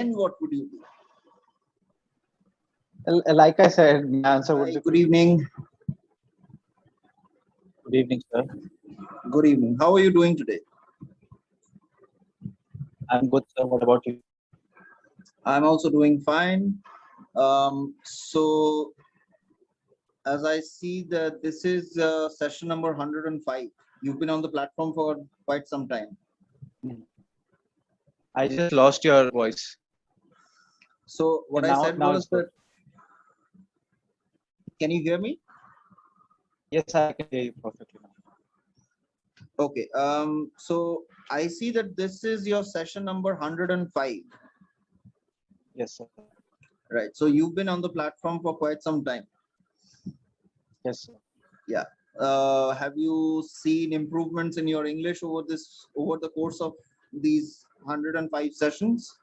then what would you do? Like I said, my answer would Hi, be good evening. good evening, sir. Good evening. How are you doing today? I'm good, sir. What about you? I'm also doing fine. So, as I see that this is session number 105. You've been on the platform for quite some time. I just lost your voice. So, what And I now, said now was it's good. that, can you hear me? Yes, I can hear you perfectly now. Okay. So, I see that this is your session number 105. Yes, sir. Right. So, you've been on the platform for quite some time. Yes, sir. Yeah. Have you seen improvements in your English over the course of these 105 sessions?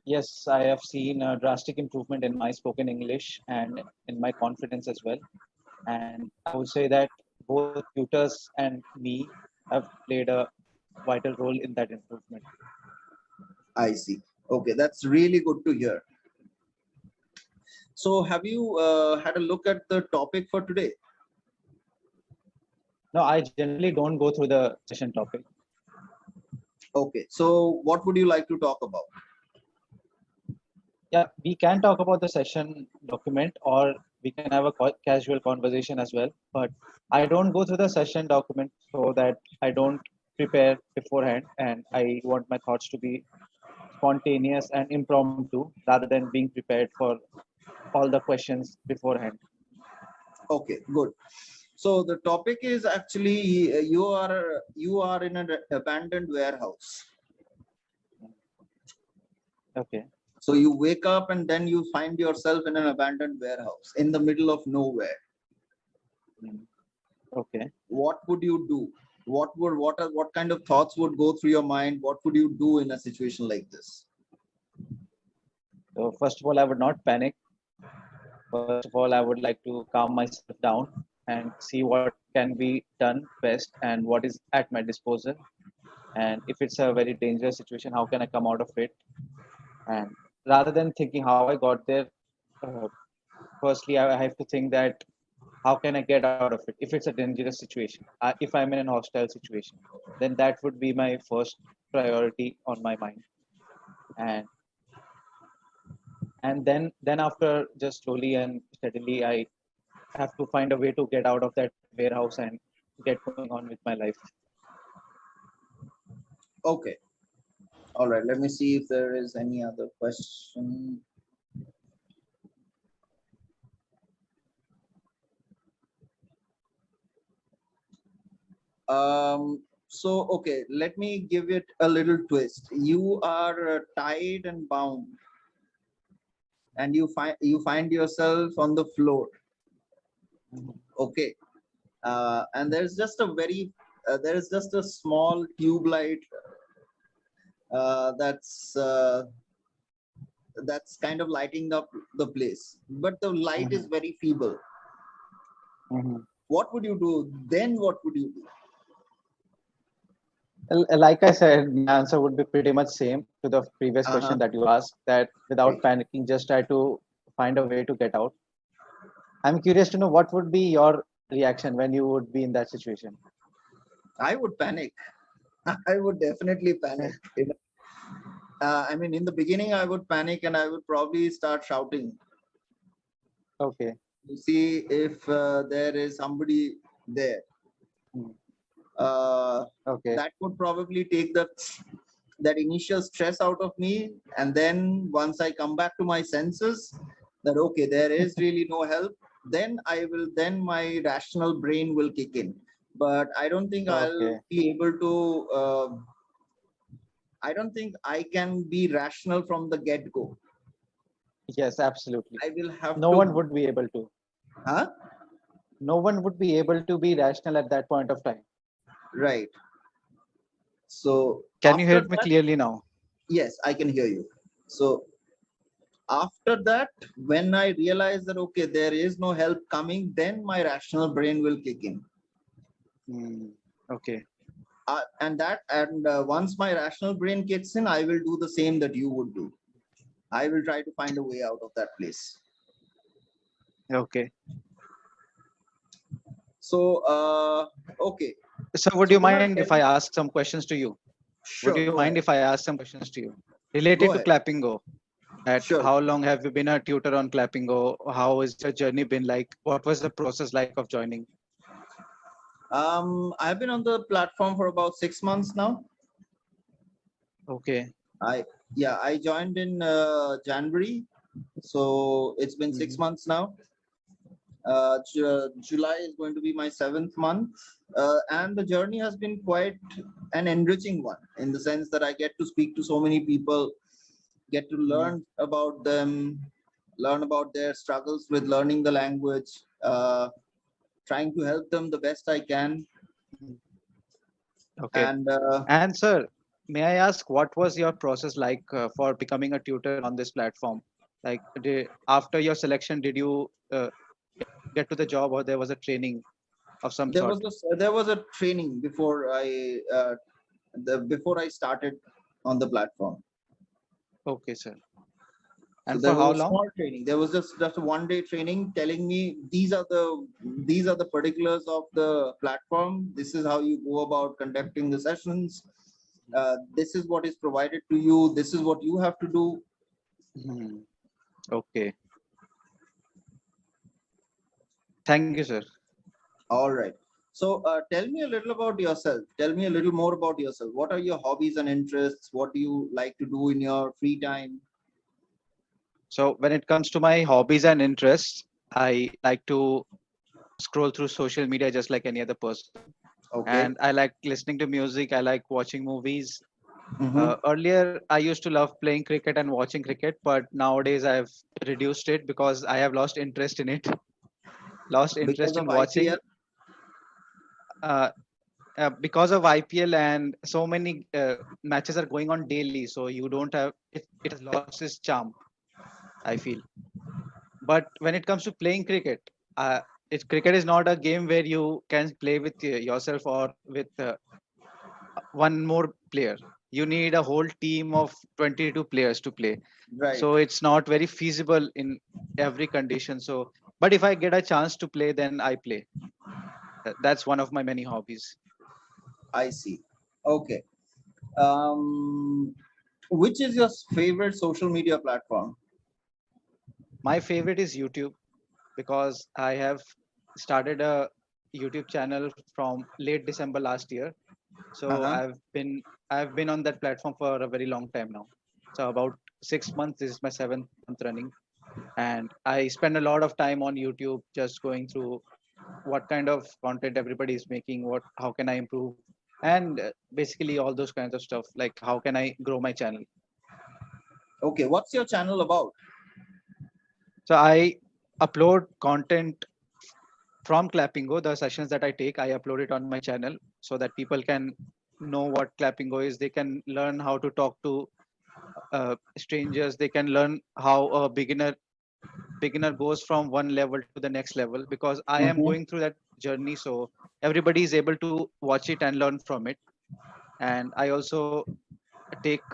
Yes, I have seen a drastic improvement in my spoken English and in my confidence as well. And I would say that both the tutors and me have played a vital role in that improvement. I see. Okay, that's really good to hear. So, have you had a look at the topic for today? No, I generally don't go through the session topic. Okay, so what would you like to talk about? Yeah, we can talk about the session document or we can have a casual conversation as well. But I don't go through the session document so that I don't prepare beforehand and I want my thoughts to be spontaneous and impromptu rather than being prepared for all the questions beforehand. Okay, good. So the topic is actually you are in an abandoned warehouse. Okay. So you wake up and then you find yourself in an abandoned warehouse in the middle of nowhere. Mm. Okay. What would you do? What kind of thoughts would go through your mind? What would you do in a situation like this? So first of all, I would not panic. First of all, I would like to calm myself down and see what can be done best and what is at my disposal. And if it's a very dangerous situation, how can I come out of it? And rather than thinking how I got there, uh, firstly, I have to think that how can I get out of it? If it's a dangerous situation, if I'm in a hostile situation, then that would be my first priority on my mind. And then after just slowly and steadily, I have to find a way to get out of that warehouse and get going on with my life. Okay. All right. Let me see if there is any other question. So, okay, let me give it a little twist. You are tied and bound, and you find yourself on the floor. Mhm. Okay, and there is just a small tube light uh, that's uh, that's kind of lighting up the place, but the light is Mhm. very feeble. Mhm. What would you do then? What would you do? Like I said, my answer would be pretty much same to the previous Uh-huh. question that you asked. That without Right. panicking, just try to find a way to get out. I'm curious to know what would be your reaction when you would be in that situation. I would panic. I would definitely panic. I mean, in the beginning, I would panic and I would probably start shouting Okay. to see if there is somebody there. Mm. Uh, Okay. that would probably take that initial stress out of me. And then once I come back to my senses, that okay, there is really no help, then my rational brain will kick in. But Okay. I don't think I can be rational from the get go. Yes, absolutely. I will have No one to, would be able to. huh? No one would be able to be rational at that point of time. Right. So Can you after hear me that, clearly now? yes, I can hear you. So after that, when I realize that okay, there is no help coming, then my rational brain will kick in. Mm. Okay. and once my rational brain kicks in, I will do the same that you would do. I will try to find a way out of that place. Okay. So, okay. So would So, you Kunal, mind tell if I me. ask some questions to you? Would Sure, you go mind ahead. if I ask some questions to you Go related to ahead. Clappingo? At Sure. how long have you been a tutor on Clappingo? How has your journey been like? What was the process like of joining? I've been on the platform for about 6 months now. Okay. I Yeah, I joined in January, so it's been six Mhm. months now. July is going to be my seventh month, and the journey has been quite an enriching one in the sense that I get to speak to so many people, get to Mhm. learn about them, learn about their struggles with learning the language, trying to help them the best I can. Mhm. Okay. And And sir, may I ask what was your process like for becoming a tutor on this platform? Like, after your selection, did you get to the job, or there was a training of some there sort? was there was a training before I started on the platform. Okay, sir. So And there for was how a long? small training. There was just a 1 day training telling me these are the particulars of the platform. This is how you go about conducting the sessions. This is what is provided to you. This is what you have to do. Mhm. Okay. Thank you, sir. All right. So tell me a little about yourself. Tell me a little more about yourself. What are your hobbies and interests? What do you like to do in your free time? So when it comes to my hobbies and interests, I like to scroll through social media just like any other person. Okay. And I like listening to music. I like watching movies. Mm-hmm. Earlier, I used to love playing cricket and watching cricket, but nowadays I've reduced it because I have lost interest in it. Lost Because interest of in IPL. watching uh, because of IPL, and so many matches are going on daily. So you don't have it. It has lost its charm, I feel. But when it comes to playing cricket, cricket is not a game where you can play with yourself or with one more player. You need a whole team of 22 players to play. Right. So it's not very feasible in every condition. So, but if I get a chance to play, then I play. That's one of my many hobbies. I see. Okay. Um, which is your favorite social media platform? My favorite is YouTube because I have started a YouTube channel from late December last year. So Uh-huh. I've been on that platform for a very long time now. So about 6 months. This is my seventh month running, and I spend a lot of time on YouTube just going through what kind of content everybody is making, what how can I improve, and basically all those kinds of stuff. Like how can I grow my channel? Okay. What's your channel about? So I upload content from Clappingo, the sessions that I take, I upload it on my channel so that people can know what Clappingo is. They can learn how to talk to strangers. They can learn how a beginner goes from one level to the next level, because I am Mm-hmm. going through that journey. So everybody is able to watch it and learn from it. And I also take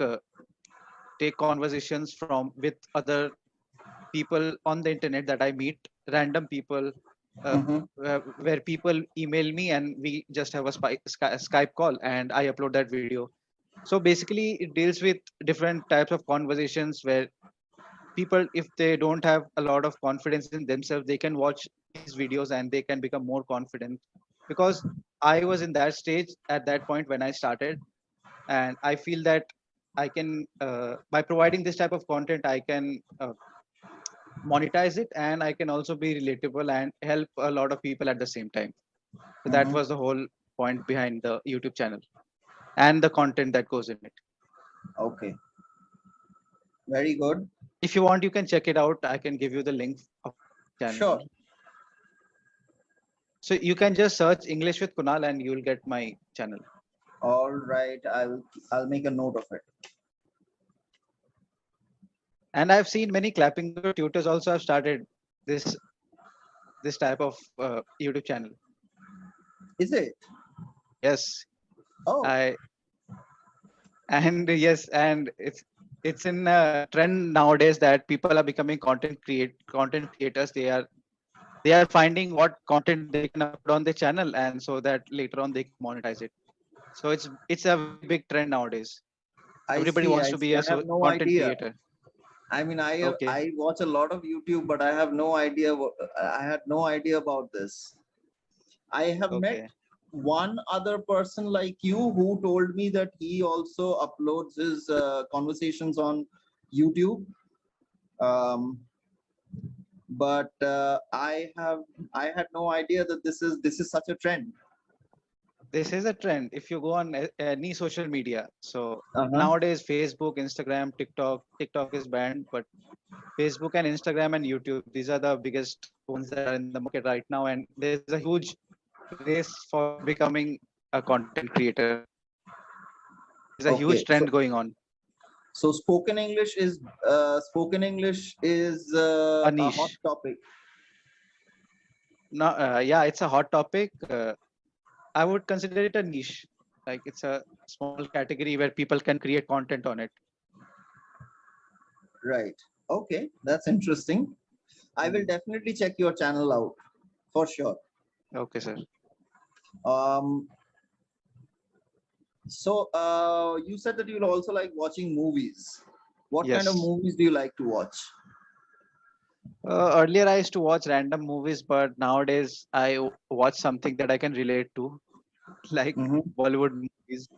take conversations from with other people on the internet that I meet, random people, uh, Mm-hmm. where people email me and we just have a Skype call and I upload that video. So basically, it deals with different types of conversations where people, if they don't have a lot of confidence in themselves, they can watch these videos and they can become more confident. Because I was in that stage at that point when I started, and I feel that I can, by providing this type of content, I can monetize it, and I can also be relatable and help a lot of people at the same time. So that Mm-hmm. was the whole point behind the YouTube channel and the content that goes in it. Okay. Very good. If you want, you can check it out. I can give you the link of my channel. Sure. So you can just search English with Kunal and you'll get my channel. All right. I'll make a note of it. And I've seen many Clappingo tutors also have started this this type of YouTube channel. Is it? Yes, Oh, I and yes, and it's in a trend nowadays that people are becoming content creators. They are finding what content they can upload on their channel, and so that later on they can monetize it. So it's a very big trend nowadays. I Everybody see. wants I to see. be I a have no content idea. creator. I mean, Okay, I watch a lot of YouTube, but I have no idea. I had no idea about this. I have met okay, one other person like you who told me that he also uploads his conversations on YouTube. Um, but I had no idea that this is such a trend. this is a trend. If you go on any social media, so Uh-huh. nowadays Facebook, Instagram, TikTok is banned, but Facebook and Instagram and YouTube, these are the biggest ones that are in the market right now, and there's a huge race for becoming a content creator. There's a huge Okay. trend going on. So spoken English is A a hot niche. topic. No, yeah, it's a hot topic. I would consider it a niche. Like it's a small category where people can create content on it. Right. Okay, that's interesting. I will Mhm. definitely check your channel out for sure. Okay, sir. Um, so you said that you'll also like watching movies. What kind of Yes. movies do you like to watch? Earlier, I used to watch random movies, but nowadays watch something that I can relate to, like Mm-hmm. Bollywood movies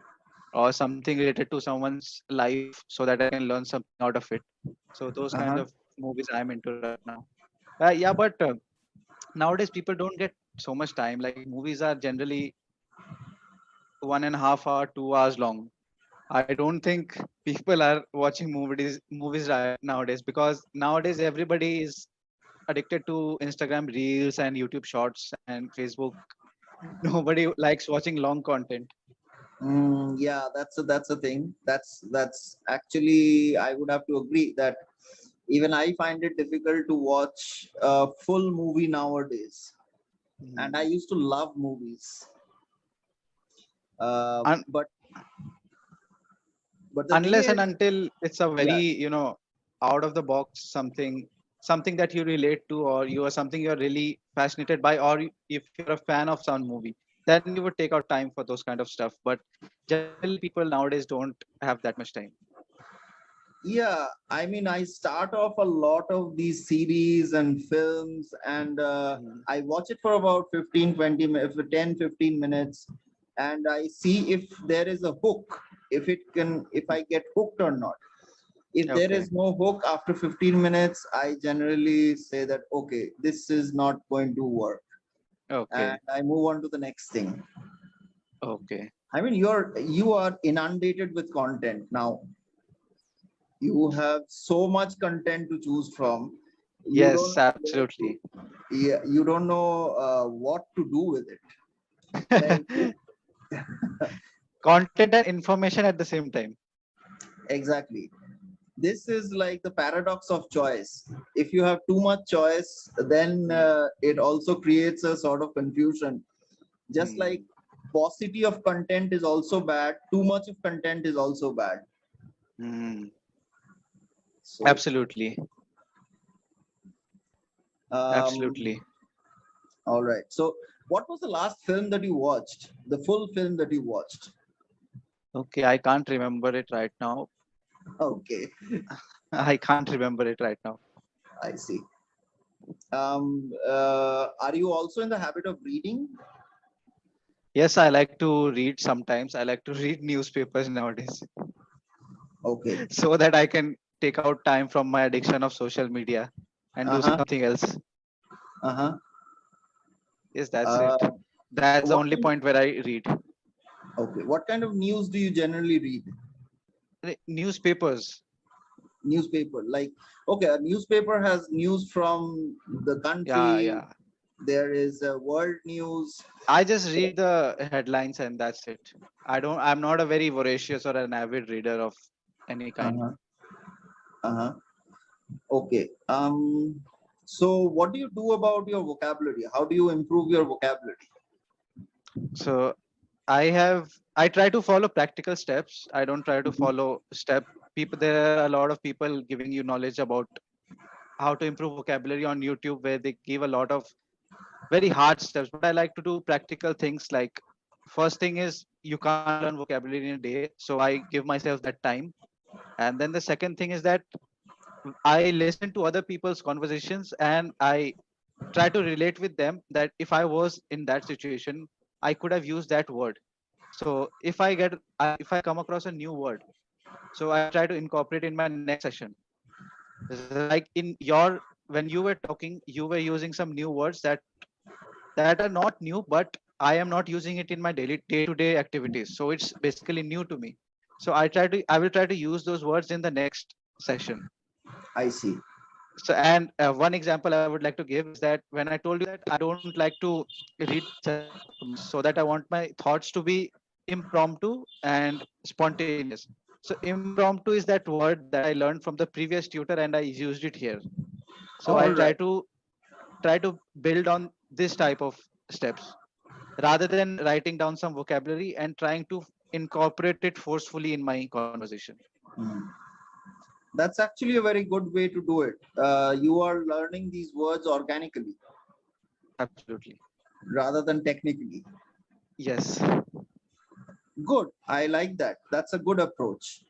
or something related to someone's life, so that I can learn something out of it. So those kind Uh-huh. of movies I'm into right now. Yeah, but nowadays people don't get so much time. Like movies are generally 1.5 hour, 2 hours long. I don't think people are watching movies right nowadays, because nowadays everybody is addicted to Instagram Reels and YouTube Shorts and Facebook. Nobody likes watching long content. Yeah, that's a thing. That's actually I would have to agree that even I find it difficult to watch a full movie nowadays. And I Mhm. used to love movies. Un- But the thing Unless and is, until it's a yeah, very, out of the box something that you relate to, or you are something you're really fascinated by, or if you're a fan of some movie, then you would take out time for those kind of stuff. But generally people nowadays don't have that much time. yeah, I mean, I start off a lot of these series and films, and Mhm. I watch it for about 15, 20 minutes, 10, 15 minutes, and I see if there is a hook, if I get hooked or not. If there Okay, is no hook after 15 minutes, I generally say that, okay, this is not going to work. And okay, I move on to the next thing. okay. I mean, you are inundated with content now. You have so much content to choose from. You don't Yes, know where to, absolutely. yeah, you don't know what to do with it. Like Content and information at the same time. exactly. This is like the paradox of choice. If you have too much choice, then Hmm. it also creates a sort of confusion. Just like Hmm. paucity of content is also bad, too much of content is also bad. Hmm. So, Absolutely, um, absolutely. all right. So, what was the last film that you watched? The full film that you watched? Okay, I can't remember it right now. Okay, I can't remember it right now. I see. Are you also in the habit of reading? Yes, I like to read sometimes. I like to read newspapers nowadays Okay. so that I can take out time from my addiction of social media and do Uh-huh. something else. Uh-huh. Yes, that's it. Uh, That's the what only kind point where I read. okay, what kind of news do you generally read? Newspapers. Newspaper. Like, okay, a newspaper has news from the Yeah, country, yeah. there is world news. I just read the headlines and that's it. I'm not a very voracious or an avid reader of any kind. Uh-huh. Uh-huh. Okay. So what do you do about your vocabulary? How do you improve your vocabulary? So I try to follow practical steps. I don't try to Mhm. follow step people. There are a lot of people giving you knowledge about how to improve vocabulary on YouTube, where they give a lot of very hard steps. But I like to do practical things. Like, first thing is, you can't learn vocabulary in a day, so I give myself that time. And then the second thing is that I listen to other people's conversations, and I try to relate with them, that if I was in that situation, I could have used that word. So if I come across a new word, so I try to incorporate in my next session. Like in your, when you were talking, you were using some new words that are not new, but I am not using it in my daily day-to-day activities. So it's basically new to me. So I will try to use those words in the next session. I see. So, and one example I would like to give is that when I told you that I don't like to read such documents, so that I want my thoughts to be impromptu and spontaneous. So impromptu is that word that I learned from the previous tutor and I used it here. So I All right. try to build on this type of steps rather than writing down some vocabulary and trying to incorporate it forcefully in my conversation. Hmm. That's actually a very good way to do it. You are learning these words organically Absolutely. rather than technically. Yes. Good. I like that. That's a good approach.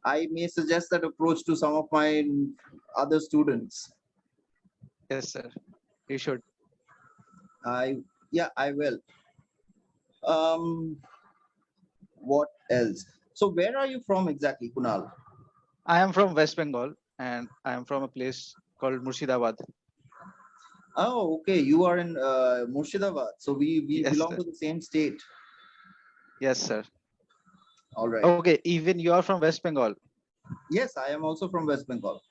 I may suggest that approach to some of my other students. Yes, sir. You should. I Yeah, I will. Um, what else? So where are you from exactly, Kunal? I am from West Bengal and I am from a place called Murshidabad. Oh, okay. You are in Murshidabad. So we Yes, belong sir. to the same state. Yes, sir. All right. Okay, even you are from West Bengal. Yes, I am also from West Bengal.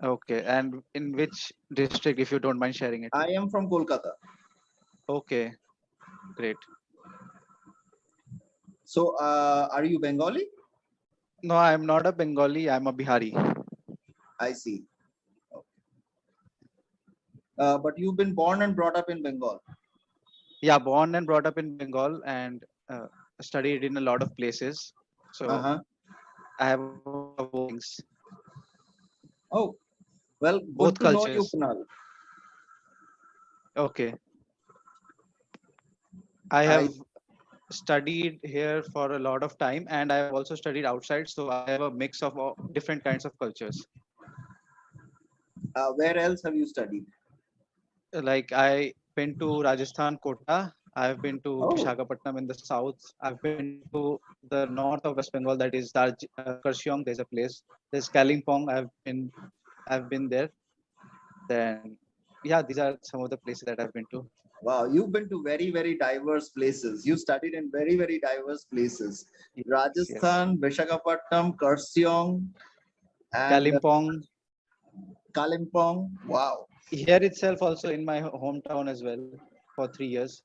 Okay, and in which district, if you don't mind sharing it? I am from Kolkata. Okay, great. So are you Bengali? No, I am not a Bengali. I'm a Bihari. I see. But you've been born and brought up in Bengal. Yeah, born and brought up in Bengal and studied in a lot of places. So Uh-huh. I have a lot of both things, Oh, well, both good to know you, cultures. Kunal. Okay, I I have studied here for a lot of time and I have also studied outside. So I have a mix of all different kinds of cultures. Where else have you studied? Like I been to Rajasthan, Kota. I've been to Oh, Visakhapatnam in the south. I've been to the north of West Bengal, that is Kurseong. There's a place. There's Kalimpong. I've been there. Then yeah, these are some of the places that I've been to. wow, you've been to very, very diverse places. You studied in very, very diverse places. Yes, yes. Rajasthan, Visakhapatnam, Kurseong, and Kalimpong. Kalimpong. Wow. Here itself, also in my hometown as well for 3 years.